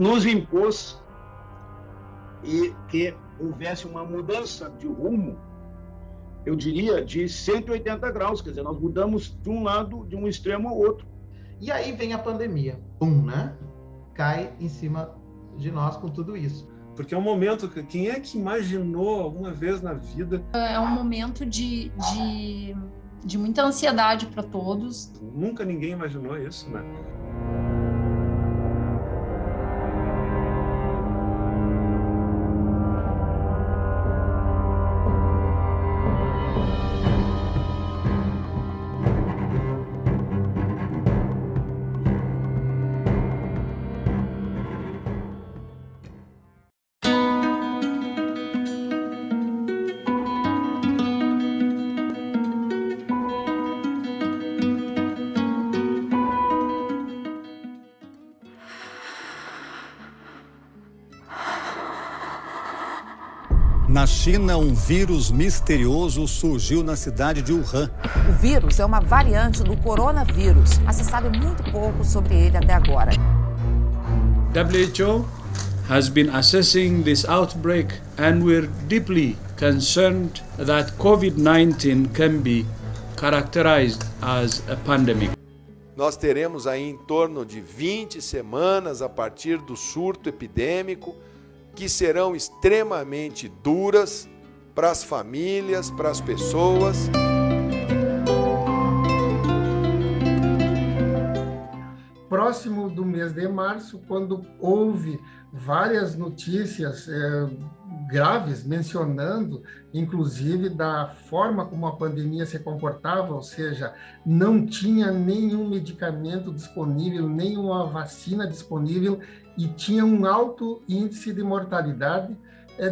nos impôs e que houvesse uma mudança de rumo, eu diria, de 180 graus, quer dizer, nós mudamos de um lado, de um extremo ao outro. E aí vem a pandemia, pum, né? Cai em cima de nós com tudo isso. Porque é um momento que quem é que imaginou alguma vez na vida? É um momento de muita ansiedade para todos. Nunca ninguém imaginou isso, né? Na China, um vírus misterioso surgiu na cidade de Wuhan. O vírus é uma variante do coronavírus, mas se sabe muito pouco sobre ele até agora. WHO has been assessing this outbreak and we're deeply concerned that COVID-19 can be characterized as a pandemic. Nós teremos aí em torno de 20 semanas a partir do surto epidêmico, que serão extremamente duras para as famílias, para as pessoas. Próximo do mês de março, quando houve várias notícias graves mencionando, inclusive, da forma como a pandemia se comportava, ou seja, não tinha nenhum medicamento disponível, nenhuma vacina disponível, e tinha um alto índice de mortalidade,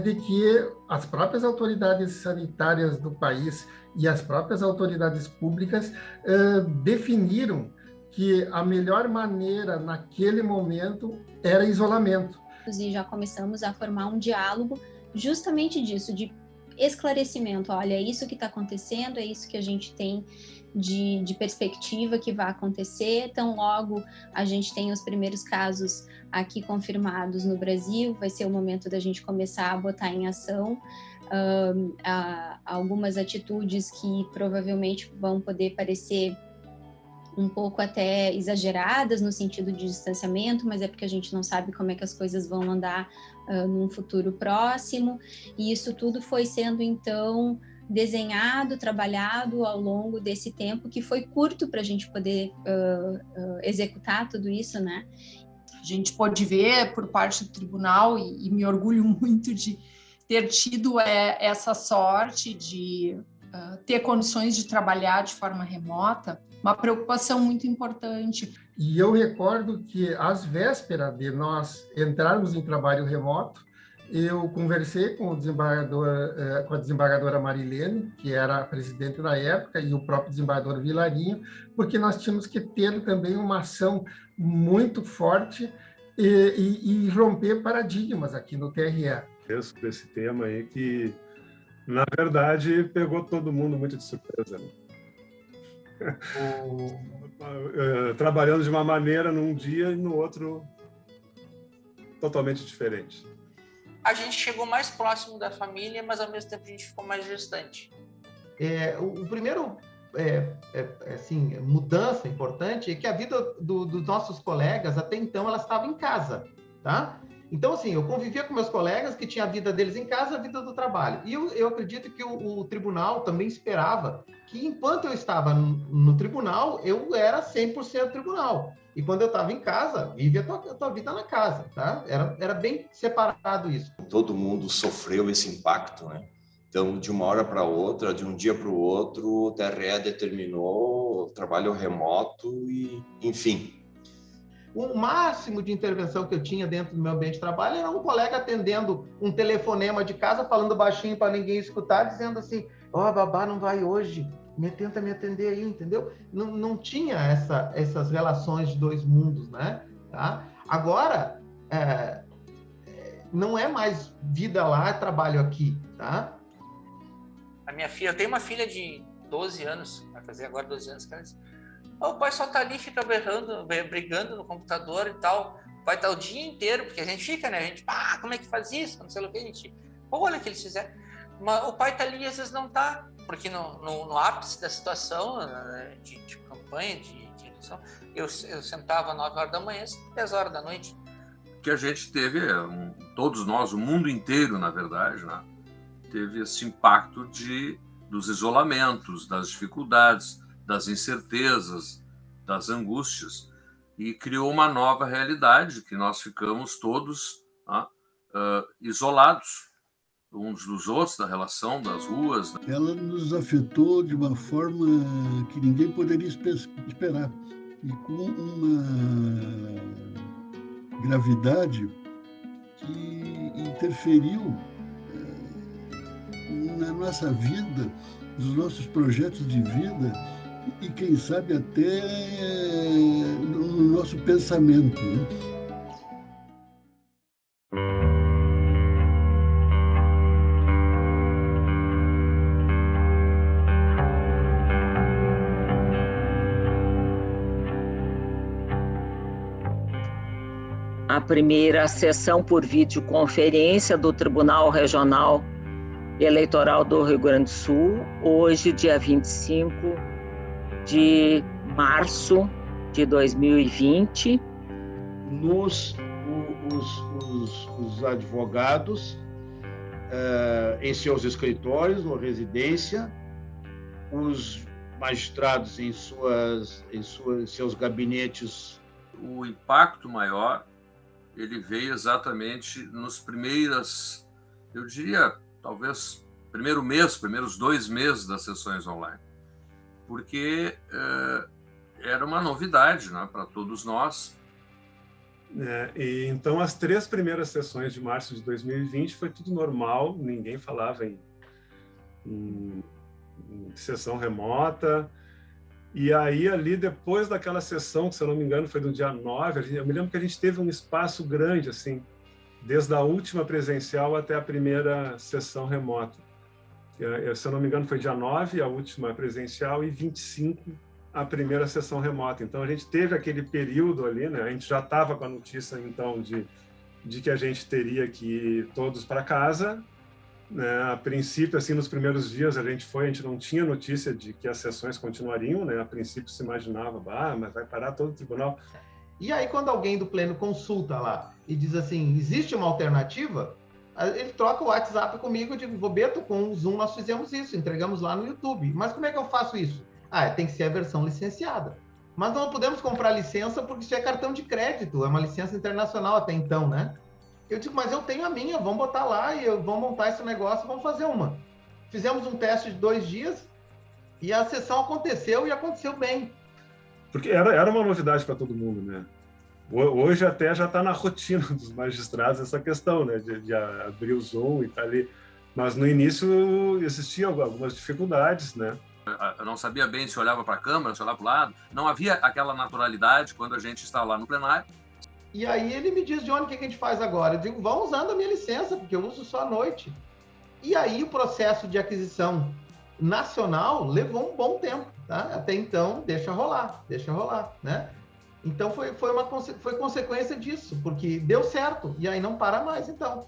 de que as próprias autoridades sanitárias do país e as próprias autoridades públicas definiram que a melhor maneira naquele momento era isolamento. E já começamos a formar um diálogo justamente disso, de esclarecimento. Olha, é isso que está acontecendo, é isso que a gente tem de perspectiva que vai acontecer. Então, logo a gente tem os primeiros casos aqui confirmados no Brasil, vai ser o momento da gente começar a botar em ação algumas atitudes que provavelmente vão poder parecer um pouco até exageradas no sentido de distanciamento, mas é porque a gente não sabe como é que as coisas vão andar num futuro próximo, e isso tudo foi sendo, então, desenhado, trabalhado ao longo desse tempo, que foi curto para a gente poder executar tudo isso, né? A gente pôde ver por parte do tribunal, e me orgulho muito de ter tido essa sorte de ter condições de trabalhar de forma remota, uma preocupação muito importante. E eu recordo que, às vésperas de nós entrarmos em trabalho remoto, eu conversei com a desembargadora Marilene, que era a presidente da época, e o próprio desembargador Vilarinho, porque nós tínhamos que ter também uma ação muito forte e romper paradigmas aqui no TRE. Esse tema aí que, na verdade, pegou todo mundo muito de surpresa, né? Trabalhando de uma maneira num dia e no outro totalmente diferente. A gente chegou mais próximo da família, mas ao mesmo tempo a gente ficou mais distante. O primeiro assim, mudança importante é que a vida dos nossos colegas, até então, ela estava em casa, tá? Então, assim, eu convivia com meus colegas que tinham a vida deles em casa, a vida do trabalho. E eu acredito que o tribunal também esperava que, enquanto eu estava no tribunal, eu era 100% tribunal. E quando eu estava em casa, vive a tua vida na casa, tá? Era bem separado isso. Todo mundo sofreu esse impacto, né? Então, de uma hora para outra, de um dia para o outro, o TRE determinou o trabalho remoto e, enfim. O máximo de intervenção que eu tinha dentro do meu ambiente de trabalho era um colega atendendo um telefonema de casa, falando baixinho para ninguém escutar, dizendo assim, babá não vai hoje, tenta me atender aí, entendeu? Não tinha essas relações de dois mundos, né? Tá? Agora, não é mais vida lá, é trabalho aqui, tá? A minha filha, eu tenho uma filha de 12 anos, vai fazer agora 12 anos, que ela diz, o pai só tá ali, fica berrando, brigando no computador e tal. vai estar o dia inteiro, porque a gente fica, né? A gente, como é que faz isso? Não sei o que, a gente, olha o que eles fizeram. Mas o pai está ali e às vezes não está, porque no ápice da situação, de campanha, de eleição, eu sentava às 9 horas da manhã, 10 horas da noite. Que a gente teve, todos nós, o mundo inteiro, na verdade, né, teve esse impacto dos isolamentos, das dificuldades, das incertezas, das angústias, e criou uma nova realidade, que nós ficamos todos isolados uns dos outros, da relação das ruas. Ela nos afetou de uma forma que ninguém poderia esperar, e com uma gravidade que interferiu na nossa vida, nos nossos projetos de vida e, quem sabe, até no nosso pensamento, né? A primeira sessão por videoconferência do Tribunal Regional Eleitoral do Rio Grande do Sul, hoje, dia 25 de março de 2020. Os advogados em seus escritórios ou residência, os magistrados em seus gabinetes. O impacto maior ele veio exatamente nos primeiros, eu diria, talvez primeiros 2 meses das sessões online, porque era uma novidade, né, para todos nós. E então as 3 primeiras sessões de março de 2020 foi tudo normal, ninguém falava em sessão remota. E aí, ali, depois daquela sessão, que se eu não me engano foi no dia 9, eu me lembro que a gente teve um espaço grande, assim, desde a última presencial até a primeira sessão remota. Se eu não me engano foi dia 9, a última presencial, e 25, a primeira sessão remota. Então, a gente teve aquele período ali, né? A gente já estava com a notícia, então, de que a gente teria que ir todos para casa, né? A princípio, assim, nos primeiros dias a gente não tinha notícia de que as sessões continuariam, né? A princípio se imaginava, mas vai parar todo o tribunal. E aí, quando alguém do Pleno consulta lá e diz assim, existe uma alternativa, ele troca o WhatsApp comigo, eu digo, Bobeto, com o Zoom nós fizemos isso, entregamos lá no YouTube. Mas como é que eu faço isso? Tem que ser a versão licenciada. Mas não podemos comprar licença porque isso é cartão de crédito, é uma licença internacional até então, né? Eu digo, mas eu tenho a minha, vamos botar lá e vamos montar esse negócio, vamos fazer uma. Fizemos um teste de 2 dias e a sessão aconteceu e aconteceu bem. Porque era uma novidade para todo mundo, né? Hoje até já está na rotina dos magistrados essa questão, né? De abrir o Zoom e tá ali. Mas no início existiam algumas dificuldades, né? Eu não sabia bem se olhava para a câmera, se olhava para o lado. Não havia aquela naturalidade quando a gente está lá no plenário. E aí ele me diz, Johnny, o que a gente faz agora? Eu digo, vão usando a minha licença, porque eu uso só à noite. E aí o processo de aquisição nacional levou um bom tempo, tá? Até então, deixa rolar, né? Então foi consequência disso, porque deu certo, e aí não para mais, então.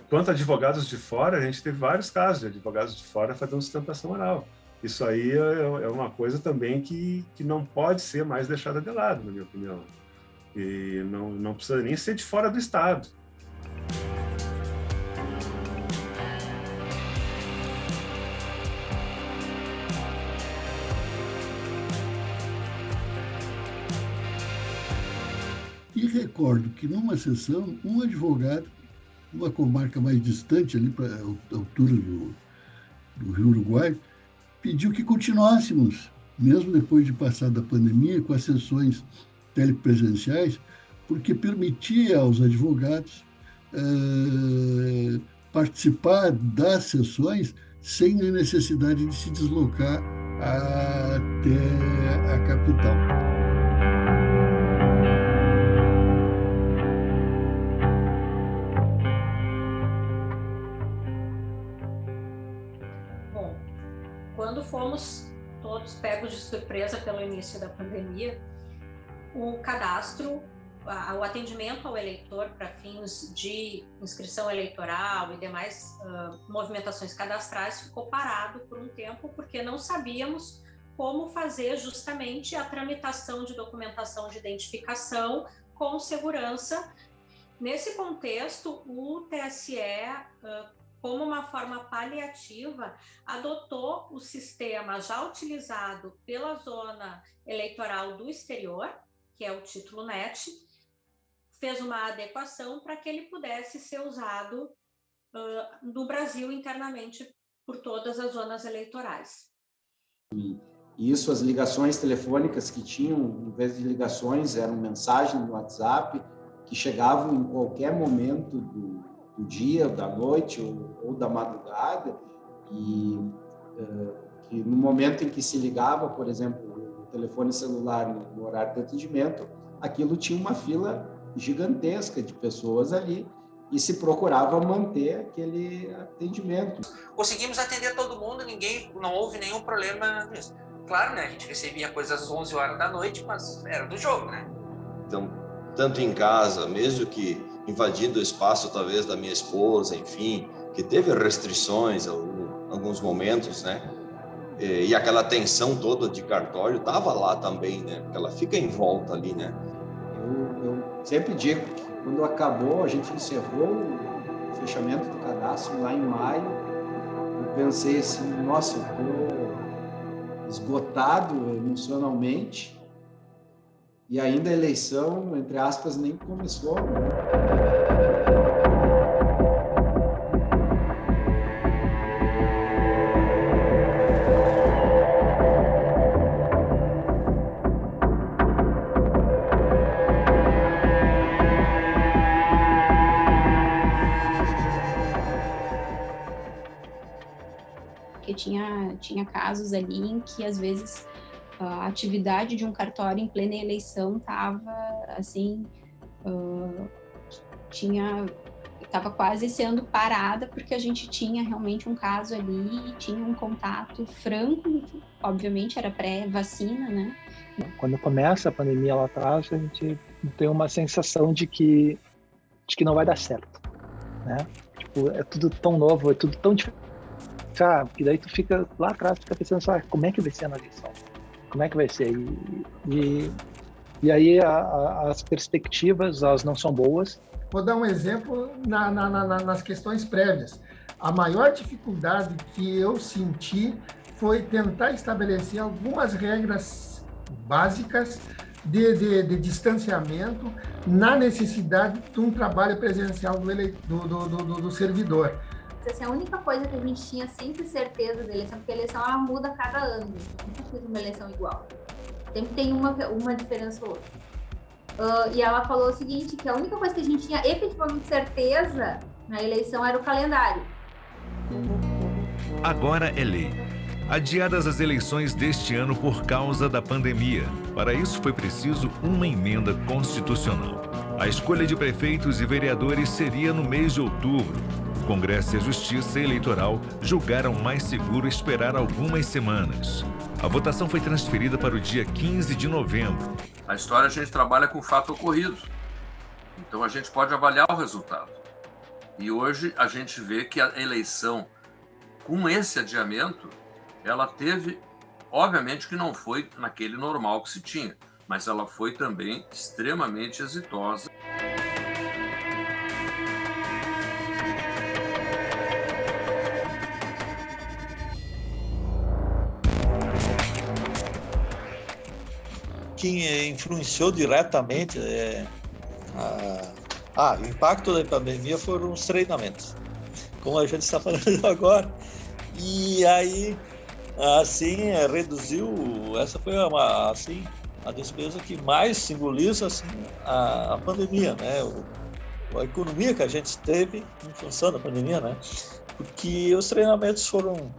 Quanto a advogados de fora, a gente teve vários casos de advogados de fora fazendo sustentação oral. Isso aí é uma coisa também que não pode ser mais deixada de lado, na minha opinião. E não precisa nem ser de fora do Estado. E recordo que numa sessão, um advogado, numa comarca mais distante, ali para a altura do Rio Uruguai, pediu que continuássemos, mesmo depois de passar da pandemia, com as sessões telepresenciais, porque permitia aos advogados participar das sessões sem a necessidade de se deslocar até a capital. Bom, quando fomos todos pegos de surpresa pelo início da pandemia, o cadastro o atendimento ao eleitor para fins de inscrição eleitoral e demais movimentações cadastrais ficou parado por um tempo, porque não sabíamos como fazer justamente a tramitação de documentação de identificação com segurança. Nesse contexto, o TSE, como uma forma paliativa, adotou o sistema já utilizado pela zona eleitoral do exterior, que é o título NET, fez uma adequação para que ele pudesse ser usado no Brasil internamente por todas as zonas eleitorais. Isso, as ligações telefônicas que tinham, em vez de ligações, eram mensagens no WhatsApp, que chegavam em qualquer momento do dia, da noite ou da madrugada, e que no momento em que se ligava, por exemplo, o telefone celular no horário de atendimento, aquilo tinha uma fila gigantesca de pessoas ali e se procurava manter aquele atendimento. Conseguimos atender todo mundo, não houve nenhum problema nisso. Claro, né, a gente recebia coisas às 11 horas da noite, mas era do jogo, né? Então, tanto em casa, mesmo que invadindo o espaço, talvez, da minha esposa, enfim, que teve restrições em alguns momentos, né? E aquela tensão toda de cartório estava lá também, né? Porque ela fica em volta ali, né? Eu sempre digo que quando acabou, a gente encerrou o fechamento do cadastro lá em maio, eu pensei assim, nossa, eu estou esgotado emocionalmente e ainda a eleição, entre aspas, nem começou. Porque tinha casos ali em que, às vezes, a atividade de um cartório em plena eleição estava, assim, estava quase sendo parada, porque a gente tinha realmente um caso ali e tinha um contato franco, obviamente era pré-vacina, né? Quando começa a pandemia lá atrás, a gente tem uma sensação de que não vai dar certo, né? Tipo, é tudo tão novo, é tudo tão diferente. Que daí tu fica lá atrás, fica pensando só, como é que vai ser na eleição? Como é que vai ser? E aí as perspectivas, elas não são boas. Vou dar um exemplo nas questões prévias. A maior dificuldade que eu senti foi tentar estabelecer algumas regras básicas de distanciamento na necessidade de um trabalho presencial do servidor. Essa é a única coisa que a gente tinha sempre certeza da eleição, porque a eleição ela muda a cada ano, nunca fiz uma eleição igual. Sempre tem uma diferença ou outra. E ela falou o seguinte, que a única coisa que a gente tinha efetivamente certeza na eleição era o calendário. Agora é lei. Adiadas as eleições deste ano por causa da pandemia. Para isso foi preciso uma emenda constitucional. A escolha de prefeitos e vereadores seria no mês de outubro. O Congresso e a Justiça Eleitoral julgaram mais seguro esperar algumas semanas. A votação foi transferida para o dia 15 de novembro. A história a gente trabalha com o fato ocorrido. Então a gente pode avaliar o resultado. E hoje a gente vê que a eleição, com esse adiamento, ela teve, obviamente que não foi naquele normal que se tinha, mas ela foi também extremamente exitosa. Que influenciou diretamente o impacto da pandemia foram os treinamentos, como a gente está falando agora. E aí, assim, reduziu, essa foi a despesa que mais simboliza assim, a pandemia, né? A economia que a gente teve em função da pandemia, né? Porque os treinamentos foram,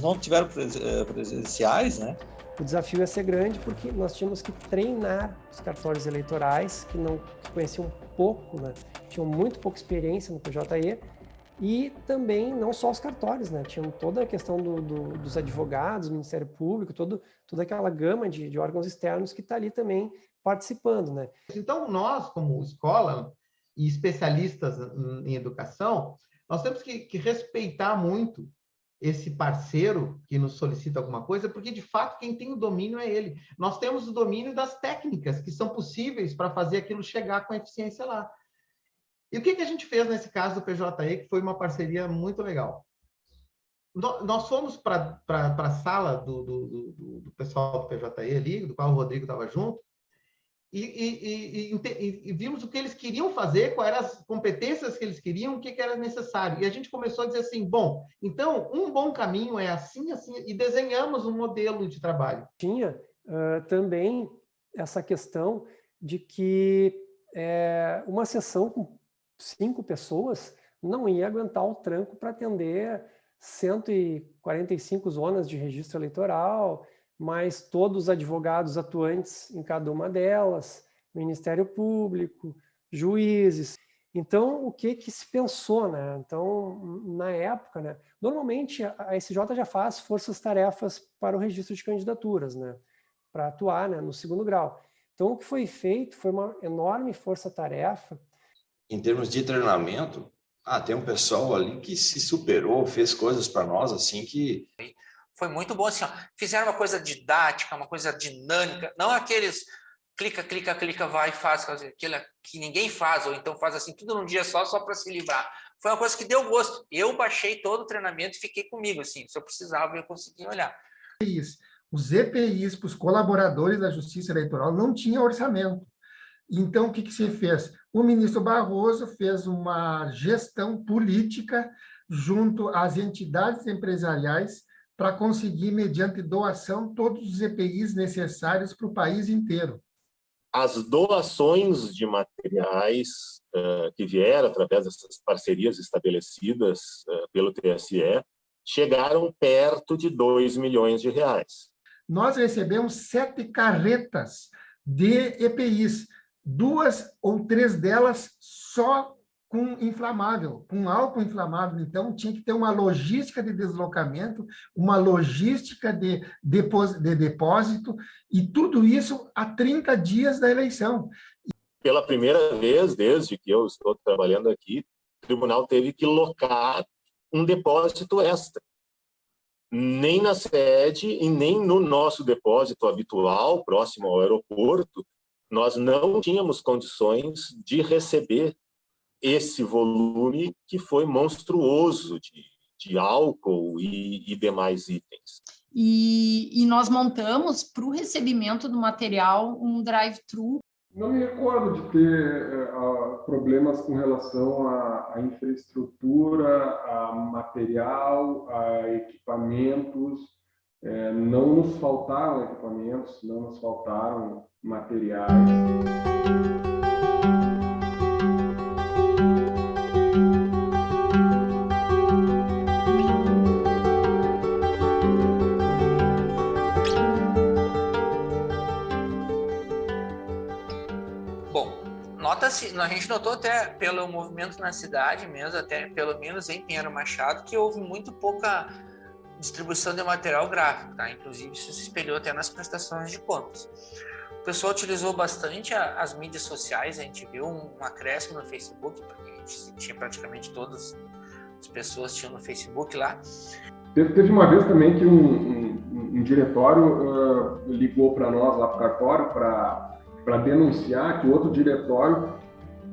não tiveram presenciais, né? O desafio ia ser grande porque nós tínhamos que treinar os cartórios eleitorais que conheciam pouco, né? Tinham muito pouca experiência no PJE, e também não só os cartórios, né? Tinham toda a questão dos advogados, do Ministério Público, toda aquela gama de órgãos externos que está ali também participando, né? Então, nós, como escola e especialistas em educação, nós temos que respeitar muito esse parceiro que nos solicita alguma coisa, porque, de fato, quem tem o domínio é ele. Nós temos o domínio das técnicas que são possíveis para fazer aquilo chegar com eficiência lá. E o que a gente fez nesse caso do PJE, que foi uma parceria muito legal? Nós fomos para a sala do pessoal do PJE ali, do qual o Rodrigo estava junto, e vimos o que eles queriam fazer, quais eram as competências que eles queriam, o que era necessário. E a gente começou a dizer assim, bom, então, um bom caminho é assim, assim, e desenhamos um modelo de trabalho. Tinha também essa questão de que uma sessão com 5 pessoas não ia aguentar o tranco para atender 145 zonas de registro eleitoral, mais todos os advogados atuantes em cada uma delas, Ministério Público, juízes. Então, o que se pensou, né? Então, na época, né? Normalmente a SJ já faz forças-tarefas para o registro de candidaturas, né? Para atuar, né? No 2º grau. Então, o que foi feito foi uma enorme força-tarefa. Em termos de treinamento, tem um pessoal ali que se superou, fez coisas para nós assim que... Foi muito bom, assim, ó. Fizeram uma coisa didática, uma coisa dinâmica, não aqueles clica, clica, clica, vai, faz, aquilo que ninguém faz, ou então faz assim tudo num dia só para se livrar. Foi uma coisa que deu gosto. Eu baixei todo o treinamento e fiquei comigo, assim, se eu precisava eu conseguia olhar. Os EPIs para os colaboradores da Justiça Eleitoral não tinham orçamento. Então, o que se fez? O ministro Barroso fez uma gestão política junto às entidades empresariais para conseguir, mediante doação, todos os EPIs necessários para o país inteiro. As doações de materiais que vieram através dessas parcerias estabelecidas pelo TSE chegaram perto de R$2 milhões. Nós recebemos 7 carretas de EPIs, 2 ou 3 delas só com inflamável, com álcool inflamável. Então, tinha que ter uma logística de deslocamento, uma logística de depósito, e tudo isso há 30 dias da eleição. Pela primeira vez, desde que eu estou trabalhando aqui, o tribunal teve que locar um depósito extra. Nem na sede e nem no nosso depósito habitual, próximo ao aeroporto, nós não tínhamos condições de receber esse volume que foi monstruoso de álcool e demais itens. E nós montamos, para o recebimento do material, um drive-thru. Não me recordo de ter problemas com relação à infraestrutura, a material, a equipamentos. Não nos faltaram equipamentos, não nos faltaram materiais. A gente notou até pelo movimento na cidade mesmo, até pelo menos em Pinheiro Machado, que houve muito pouca distribuição de material gráfico, tá? Inclusive isso se espelhou até nas prestações de contas. O pessoal utilizou bastante as mídias sociais, a gente viu um acréscimo no Facebook, porque a gente tinha praticamente todas as pessoas tinham no Facebook lá. Teve uma vez também que um diretório ligou para nós, lá para o cartório, para denunciar que outro diretório,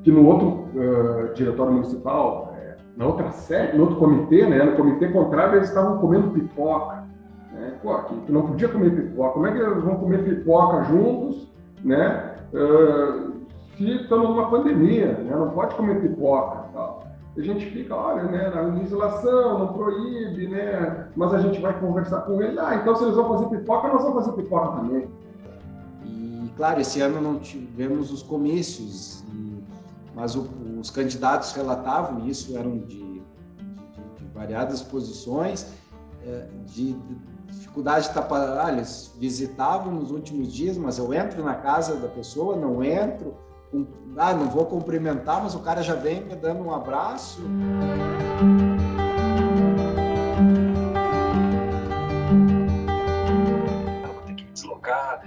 que no outro diretório municipal, na outra sede, no outro comitê, né, no comitê contrário, eles estavam comendo pipoca. Né? Pô, que não podia comer pipoca. Como é que eles vão comer pipoca juntos, né, se estamos numa pandemia? Né? Não pode comer pipoca. Tal. A gente fica, olha, né, na legislação, não proíbe, né, mas a gente vai conversar com ele. Então se eles vão fazer pipoca, nós vamos fazer pipoca também. Claro, esse ano não tivemos os comícios, mas os candidatos relatavam isso, eram de variadas posições, de dificuldade de estar... eles visitavam nos últimos dias, mas eu entro na casa da pessoa, não entro, não vou cumprimentar, mas o cara já vem me dando um abraço. Eu vou ter que me deslocar,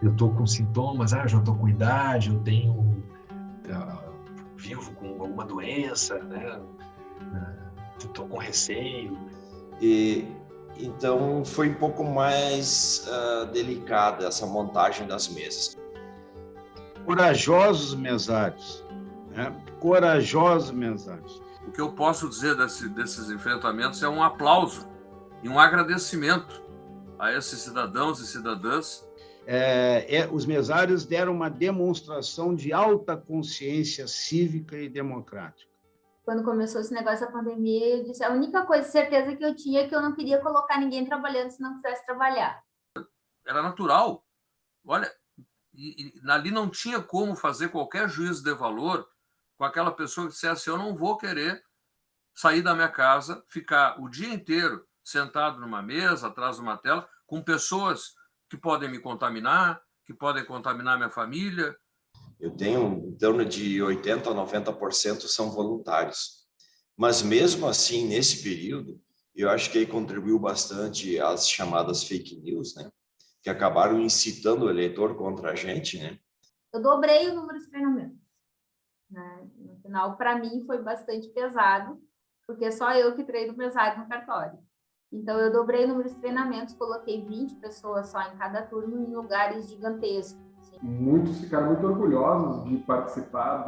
eu estou com sintomas, eu já estou com idade, eu tenho vivo com alguma doença, né? Estou com receio. E então foi um pouco mais delicada essa montagem das mesas. Corajosos mesários, né? Corajosos mesários. O que eu posso dizer desses enfrentamentos é um aplauso e um agradecimento a esses cidadãos e cidadãs. Os mesários deram uma demonstração de alta consciência cívica e democrática. Quando começou esse negócio da pandemia, eu disse, a única coisa, certeza que eu tinha é que eu não queria colocar ninguém trabalhando se não quisesse trabalhar. Era natural. Olha, e ali não tinha como fazer qualquer juízo de valor com aquela pessoa que dissesse, eu não vou querer sair da minha casa, ficar o dia inteiro sentado numa mesa, atrás de uma tela, com pessoas que podem me contaminar, que podem contaminar minha família. Eu tenho em torno de 80% a 90% são voluntários. Mas mesmo assim, nesse período, eu acho que aí contribuiu bastante as chamadas fake news, né? Que acabaram incitando o eleitor contra a gente, né? Eu dobrei o número de treinamentos, né? No final, para mim, foi bastante pesado, porque só eu que treino mesário no cartório. Então, eu dobrei o número de treinamentos, coloquei 20 pessoas só em cada turno, em lugares gigantescos. Assim. Muitos ficaram muito orgulhosos de participar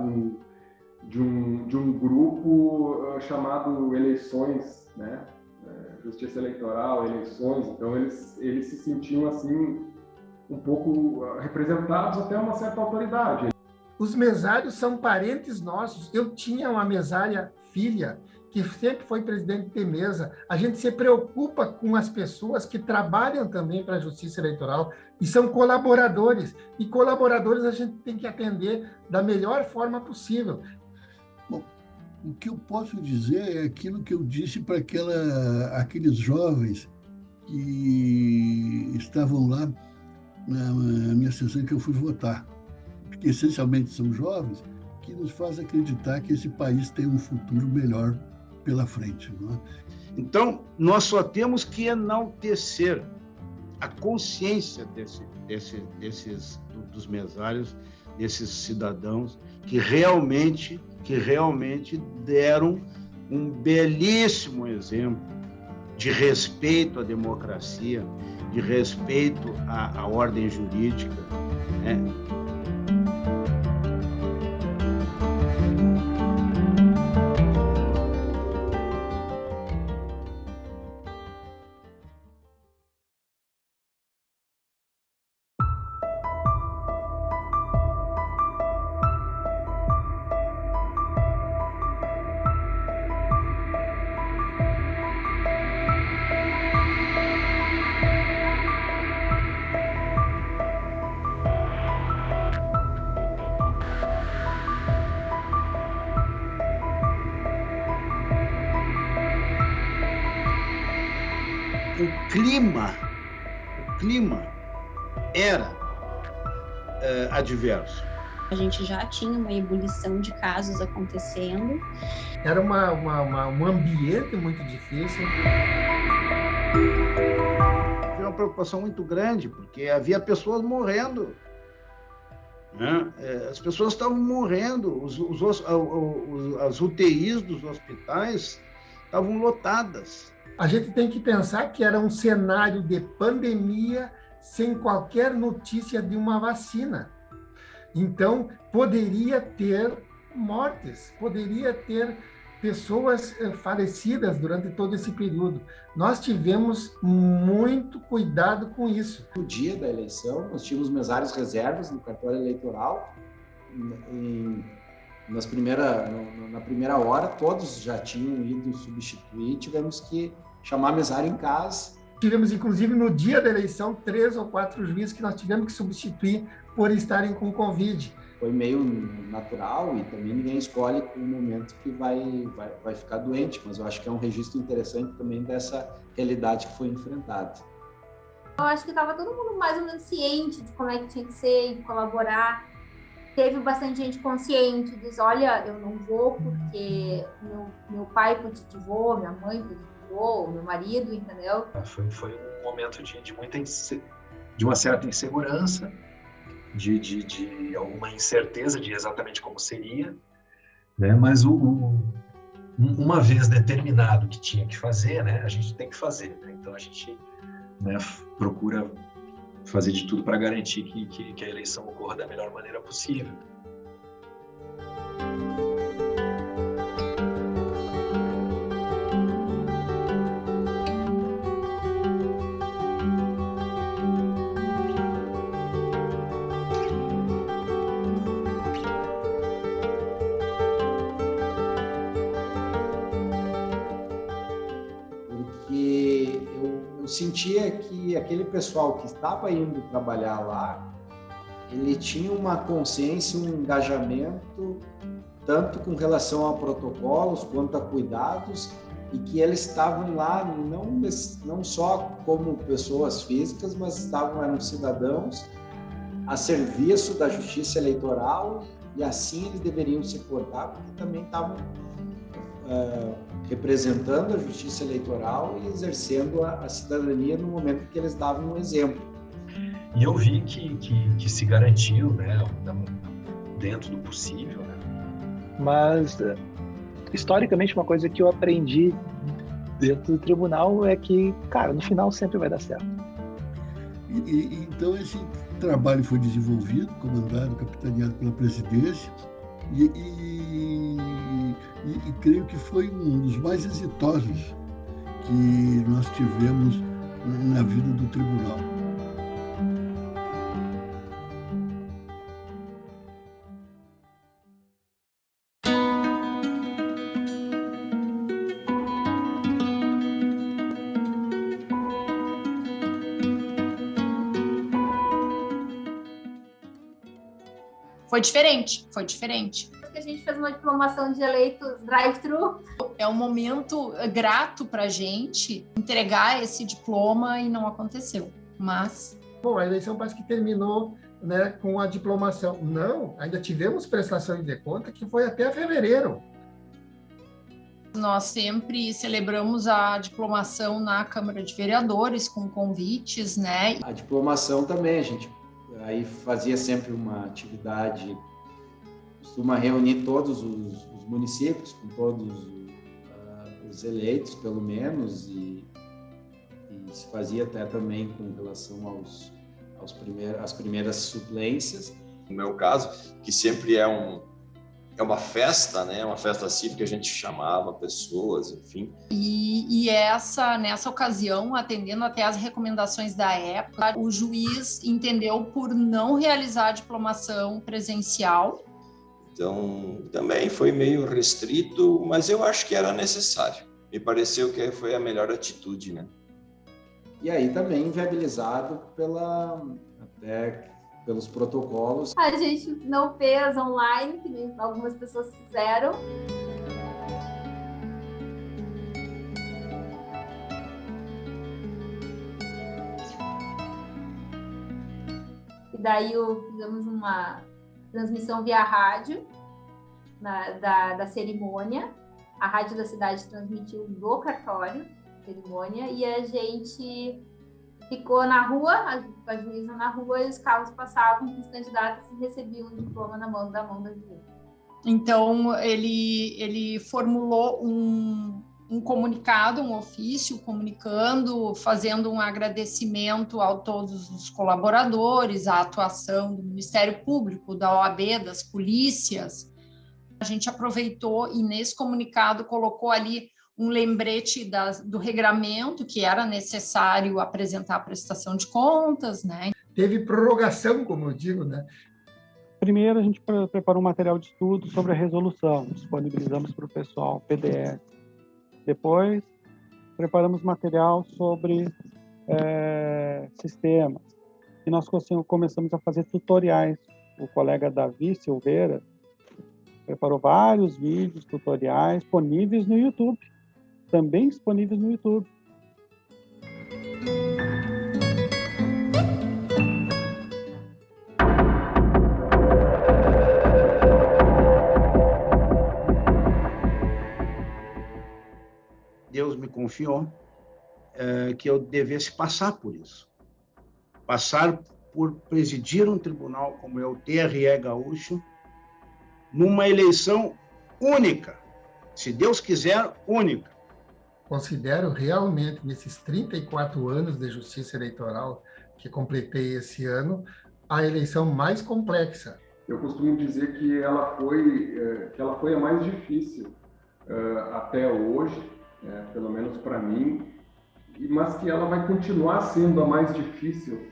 de um grupo chamado Eleições, né? Justiça Eleitoral, eleições. Então, eles se sentiam, assim, um pouco representados até uma certa autoridade. Os mesários são parentes nossos. Eu tinha uma mesária filha, que sempre foi presidente de mesa. A gente se preocupa com as pessoas que trabalham também para a Justiça Eleitoral e são colaboradores. E colaboradores a gente tem que atender da melhor forma possível. Bom, o que eu posso dizer é aquilo que eu disse para aqueles jovens que estavam lá na minha sessão que eu fui votar. Porque essencialmente são jovens que nos faz acreditar que esse país tem um futuro melhor pela frente. Não é? Então, nós só temos que enaltecer a consciência dos mesários, desses cidadãos que realmente deram um belíssimo exemplo de respeito à democracia, de respeito à ordem jurídica, né? O clima era adverso. A gente já tinha uma ebulição de casos acontecendo. Era um ambiente muito difícil. Foi uma preocupação muito grande, porque havia pessoas morrendo. Né? As pessoas estavam morrendo, as UTIs dos hospitais estavam lotadas. A gente tem que pensar que era um cenário de pandemia sem qualquer notícia de uma vacina. Então, poderia ter mortes, poderia ter pessoas falecidas durante todo esse período. Nós tivemos muito cuidado com isso. No dia da eleição, nós tínhamos mesários reservas no cartório eleitoral. Na primeira hora, todos já tinham ido substituir, tivemos que chamar mesário em casa. Tivemos, inclusive, no dia da eleição, 3 ou 4 juízes que nós tivemos que substituir por estarem com Covid. Foi meio natural e também ninguém escolhe o momento que vai ficar doente, mas eu acho que é um registro interessante também dessa realidade que foi enfrentada. Eu acho que estava todo mundo mais ou menos ciente de como é que tinha que ser, de colaborar. Teve bastante gente consciente, diz, olha, eu não vou porque meu pai positivou, minha mãe positivou, meu marido, entendeu? Foi um momento de uma certa insegurança, de alguma incerteza de exatamente como seria, né? Mas uma vez determinado que tinha que fazer, né, a gente tem que fazer, né? Então a gente, né, procura fazer de tudo para garantir que a eleição ocorra da melhor maneira possível. Sentia que aquele pessoal que estava indo trabalhar lá, ele tinha uma consciência, um engajamento, tanto com relação a protocolos quanto a cuidados, e que eles estavam lá não só como pessoas físicas, mas eram cidadãos a serviço da justiça eleitoral, e assim eles deveriam se portar, porque também estavam representando a justiça eleitoral e exercendo a cidadania no momento que eles davam um exemplo. E eu vi que se garantiu, né, dentro do possível, né? Mas, historicamente, uma coisa que eu aprendi dentro do tribunal é que, cara, no final sempre vai dar certo. Então, esse trabalho foi desenvolvido, comandado, capitaneado pela presidência, e creio que foi um dos mais exitosos que nós tivemos na vida do tribunal. Foi diferente. A gente fez uma diplomação de eleitos drive-thru. É um momento grato para a gente entregar esse diploma e não aconteceu, mas... Bom, a eleição parece que terminou, né, com a diplomação. Não, ainda tivemos prestação de conta que foi até fevereiro. Nós sempre celebramos a diplomação na Câmara de Vereadores com convites, né? A diplomação também, a gente aí fazia sempre uma atividade, costuma reunir todos os municípios, com todos os eleitos, pelo menos, e se fazia até também com relação às primeiras suplências. No meu caso, que sempre é uma festa, né? Uma festa cívica, a gente chamava pessoas, enfim. E nessa ocasião, atendendo até as recomendações da época, o juiz entendeu por não realizar a diplomação presencial. Então, também foi meio restrito, mas eu acho que era necessário. Me pareceu que foi a melhor atitude, né? E aí também inviabilizado pelos protocolos. A gente não fez online, que algumas pessoas fizeram. E daí fizemos uma transmissão via rádio da cerimônia. A rádio da cidade transmitiu do cartório a cerimônia e a gente ficou na rua, a juíza na rua, e os carros passavam com os candidatos e recebiam um diploma da mão da juíza. Então, ele formulou um comunicado, um ofício comunicando, fazendo um agradecimento a todos os colaboradores, à atuação do Ministério Público, da OAB, das polícias. A gente aproveitou e nesse comunicado colocou ali um lembrete do regramento, que era necessário apresentar a prestação de contas, né? Teve prorrogação, como eu digo, né? Primeiro, a gente preparou um material de estudo sobre a resolução, disponibilizamos para o pessoal PDF. Depois, preparamos material sobre sistemas. E nós começamos a fazer tutoriais. O colega Davi Silveira preparou vários vídeos, tutoriais, disponíveis no YouTube. Também disponíveis no YouTube. Deus me confiou que eu devesse passar por isso. Passar por presidir um tribunal como é o TRE Gaúcho, numa eleição única, se Deus quiser, única. Considero realmente, nesses 34 anos de justiça eleitoral que completei esse ano, a eleição mais complexa. Eu costumo dizer que ela foi a mais difícil até hoje, pelo menos para mim, mas que ela vai continuar sendo a mais difícil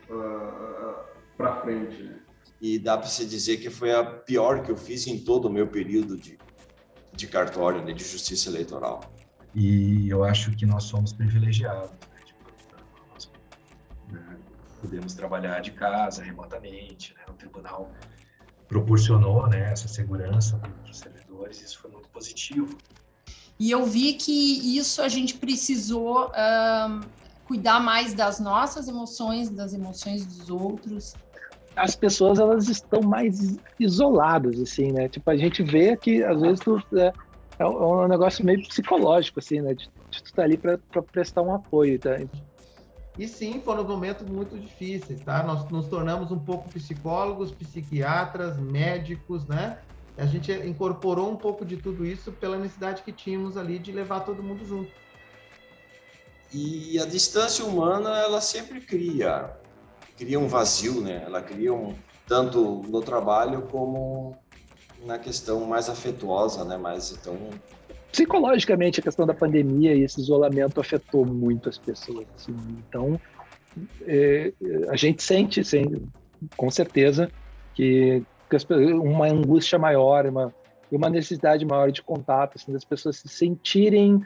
para frente, né? E dá para se dizer que foi a pior que eu fiz em todo o meu período de cartório, né, de justiça eleitoral. E eu acho que nós somos privilegiados, né? Nós podemos trabalhar de casa, remotamente, né? O tribunal proporcionou, né, essa segurança para os servidores, isso foi muito positivo. E eu vi que isso a gente precisou cuidar mais das nossas emoções, das emoções dos outros. As pessoas, elas estão mais isoladas, assim, né? Tipo, a gente vê que, às vezes, é um negócio meio psicológico, assim, né? De tu estar ali para prestar um apoio, tá? E sim, foram momentos muito difíceis, tá? Nós nos tornamos um pouco psicólogos, psiquiatras, médicos, né? A gente incorporou um pouco de tudo isso pela necessidade que tínhamos ali de levar todo mundo junto. E a distância humana, ela sempre cria um vazio, né? Ela cria tanto no trabalho como na questão mais afetuosa, né? Psicologicamente, a questão da pandemia e esse isolamento afetou muito as pessoas. Assim. Então, a gente sente, com certeza, que uma angústia maior, uma necessidade maior de contato, assim, das pessoas se sentirem,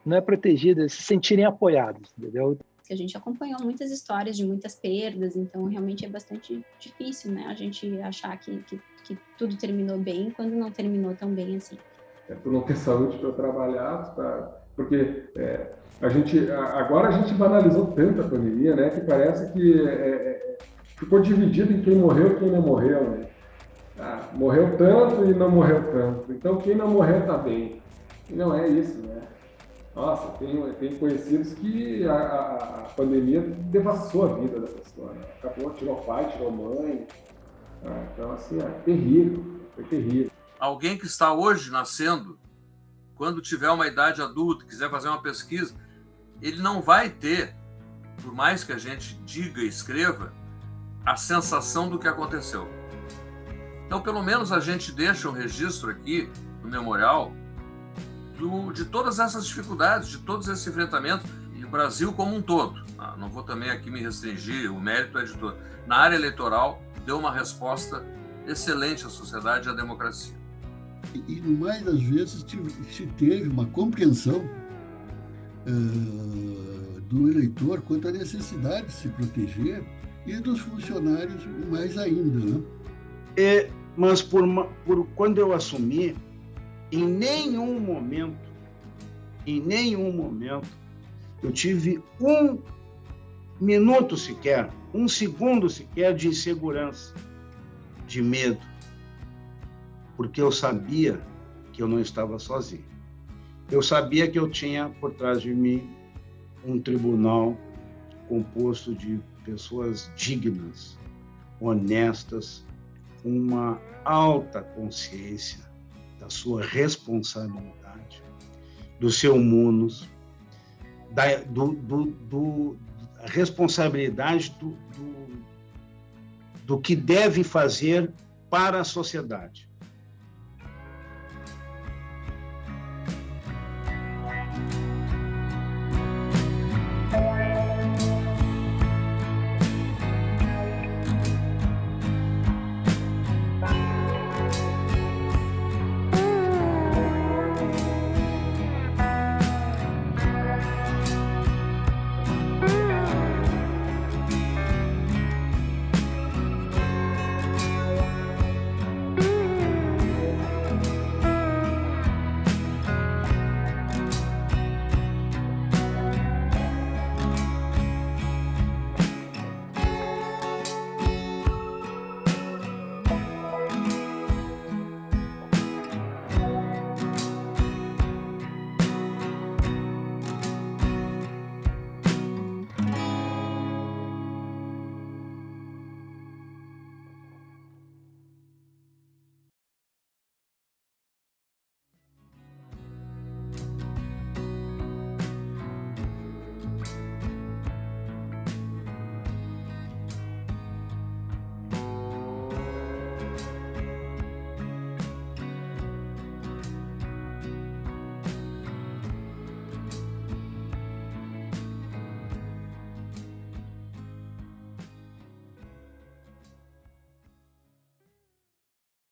não é protegidas, se sentirem apoiadas, entendeu? A gente acompanhou muitas histórias de muitas perdas, então realmente é bastante difícil, né? A gente achar que tudo terminou bem quando não terminou tão bem assim. Tu não ter saúde para trabalhar, porque agora a gente banalizou tanto a pandemia, né? Que parece que ficou dividido em quem morreu e quem não morreu, né? Morreu tanto e não morreu tanto. Então quem não morreu está bem. E não é isso, né? Nossa, tem conhecidos que a pandemia devassou a vida da pessoa, né? Acabou, tirou pai, tirou mãe. Então, assim, terrível, foi terrível. Alguém que está hoje nascendo, quando tiver uma idade adulta, quiser fazer uma pesquisa, ele não vai ter, por mais que a gente diga e escreva, a sensação do que aconteceu. Então, pelo menos a gente deixa um registro aqui no memorial de todas essas dificuldades, de todos esses enfrentamentos, e o Brasil como um todo. Não vou também aqui me restringir, o mérito é de todo. Na área eleitoral, deu uma resposta excelente à sociedade e à democracia. E no mais das vezes se teve uma compreensão do eleitor quanto à necessidade de se proteger e dos funcionários mais ainda, né? Mas quando eu assumi, em nenhum momento, eu tive um minuto sequer, um segundo sequer de insegurança, de medo, porque eu sabia que eu não estava sozinho. Eu sabia que eu tinha por trás de mim um tribunal composto de pessoas dignas, honestas, com uma alta consciência da sua responsabilidade, do seu munus, da responsabilidade do que deve fazer para a sociedade.